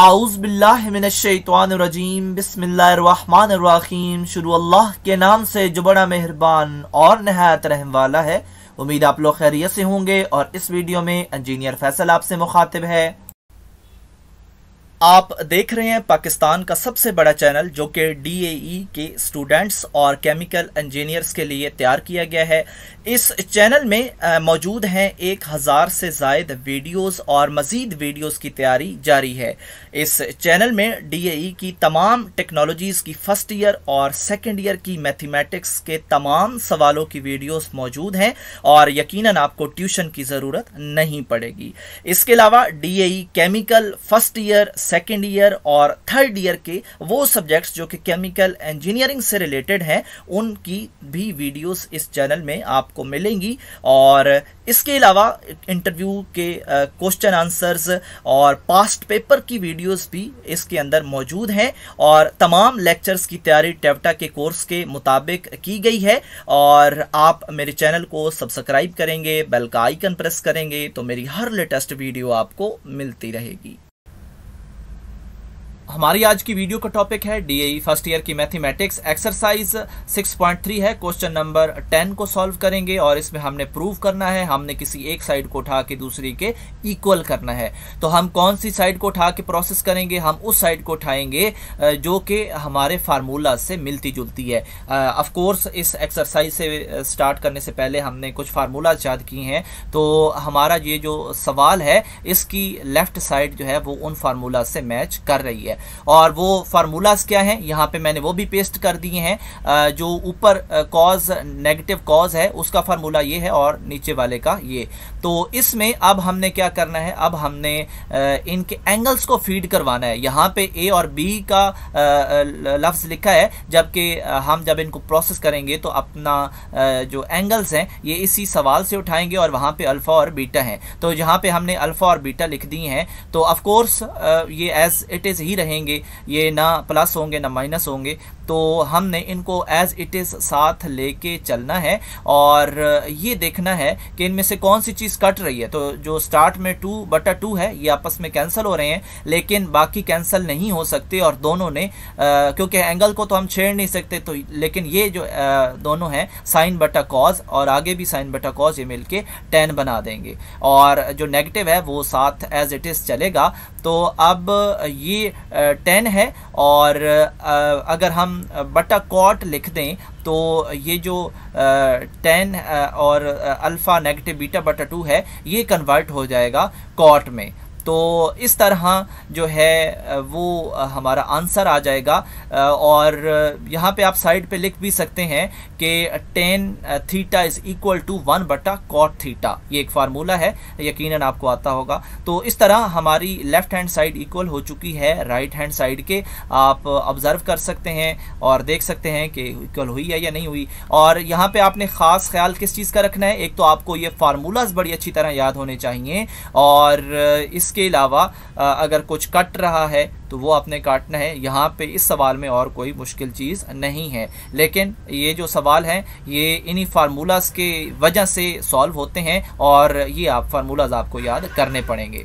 आऊज़ बिल्लाहि मिनश्शैतानिर्रजीम बिस्मिल्लाहिर्रहमानिर्रहीम। शुरू अल्लाह के नाम से जो बड़ा मेहरबान और नहायत रहम वाला है। उम्मीद आप लोग खैरियत से होंगे और इस वीडियो में इंजीनियर फैसल आपसे मुखातिब है। आप देख रहे हैं पाकिस्तान का सबसे बड़ा चैनल जो कि DAE के स्टूडेंट्स और केमिकल इंजीनियर्स के लिए तैयार किया गया है। इस चैनल में मौजूद हैं 1000 से ज़ायद वीडियोस और मज़ीद वीडियोस की तैयारी जारी है। इस चैनल में DAE की तमाम टेक्नोलॉजीज़ की फ़र्स्ट ईयर और सेकेंड ईयर की मैथमेटिक्स के तमाम सवालों की वीडियोस मौजूद हैं और यकीनन आपको ट्यूशन की ज़रूरत नहीं पड़ेगी। इसके अलावा DAE chemical first year, second year और थर्ड ईयर के वो सब्जेक्ट्स जो कि केमिकल इंजीनियरिंग से रिलेटेड हैं उनकी भी वीडियोस इस चैनल में आपको मिलेंगी। और इसके अलावा इंटरव्यू के क्वेश्चन आंसर्स और पास्ट पेपर की वीडियोस भी इसके अंदर मौजूद हैं और तमाम लेक्चर्स की तैयारी टेवटा के कोर्स के मुताबिक की गई है। और आप मेरे चैनल को सब्सक्राइब करेंगे, बेल का आइकन प्रेस करेंगे तो मेरी हर लेटेस्ट वीडियो आपको मिलती रहेगी। हमारी आज की वीडियो का टॉपिक है DAE फर्स्ट ईयर की मैथमेटिक्स। एक्सरसाइज 6.3 है। क्वेश्चन नंबर 10 को सॉल्व करेंगे और इसमें हमने प्रूव करना है, हमने किसी एक साइड को उठा के दूसरी के इक्वल करना है। तो हम कौन सी साइड को उठा के प्रोसेस करेंगे? हम उस साइड को उठाएंगे जो कि हमारे फार्मूला से मिलती जुलती है। ऑफ कोर्स इस एक्सरसाइज से स्टार्ट करने से पहले हमने कुछ फार्मूला याद किए हैं। तो हमारा ये जो सवाल है इसकी लेफ्ट साइड जो है वो उन फार्मूला से मैच कर रही है। और वो फार्मूलाज क्या हैं यहाँ पे मैंने वो भी पेस्ट कर दिए हैं। जो ऊपर कॉज नेगेटिव कॉज है उसका फार्मूला ये है और नीचे वाले का ये। तो इसमें अब हमने क्या करना है, अब हमने इनके एंगल्स को फीड करवाना है। यहाँ पे A और B का लफ्ज लिखा है, जबकि हम जब इनको प्रोसेस करेंगे तो अपना जो एंगल्स हैं ये इसी सवाल से उठाएंगे और वहाँ पे अल्फा और बीटा हैं। तो जहाँ पे हमने अल्फा और बीटा लिख दिए हैं तो ऑफ कोर्स ये एज इट इज़ ही रहेंगे, ये ना प्लस होंगे ना माइनस होंगे। तो हमने इनको एज इट इज साथ लेके चलना है और ये देखना है कि इनमें से कौन सी चीज कट रही है। तो जो स्टार्ट में 2/2 है ये आपस में कैंसिल हो रहे हैं, लेकिन बाकी कैंसिल नहीं हो सकते और दोनों ने क्योंकि एंगल को तो हम छेड़ नहीं सकते, तो लेकिन ये जो दोनों हैं साइन बटा कॉज और आगे भी साइन बटा कॉज, ये मिलके tan बना देंगे और जो नेगेटिव है वो साथ एज इट इज चलेगा। तो अब ये 10 है और अगर हम बटा कॉट लिख दें तो ये जो 10 और अल्फा नेगेटिव बीटा बटा 2 है ये कन्वर्ट हो जाएगा कॉट में। तो इस तरह जो है वो हमारा आंसर आ जाएगा। और यहाँ पे आप साइड पे लिख भी सकते हैं कि tan theta is equal to 1/cot theta. ये एक फार्मूला है, यकीनन आपको आता होगा। तो इस तरह हमारी लेफ्ट हैंड साइड इक्वल हो चुकी है राइट हैंड साइड के। आप ऑब्जर्व कर सकते हैं और देख सकते हैं कि इक्वल हुई है या नहीं हुई। और यहाँ पे आपने ख़ास ख्याल किस चीज़ का रखना है, एक तो आपको ये फार्मूलाज बड़ी अच्छी तरह याद होने चाहिए और इसके अलावा अगर कुछ कट रहा है तो वो आपने काटना है। यहाँ पे इस सवाल में और कोई मुश्किल चीज़ नहीं है, लेकिन ये जो सवाल हैं ये इन्हीं फार्मूलाज के वजह से सॉल्व होते हैं और ये आप फार्मूलाज आपको याद करने पड़ेंगे।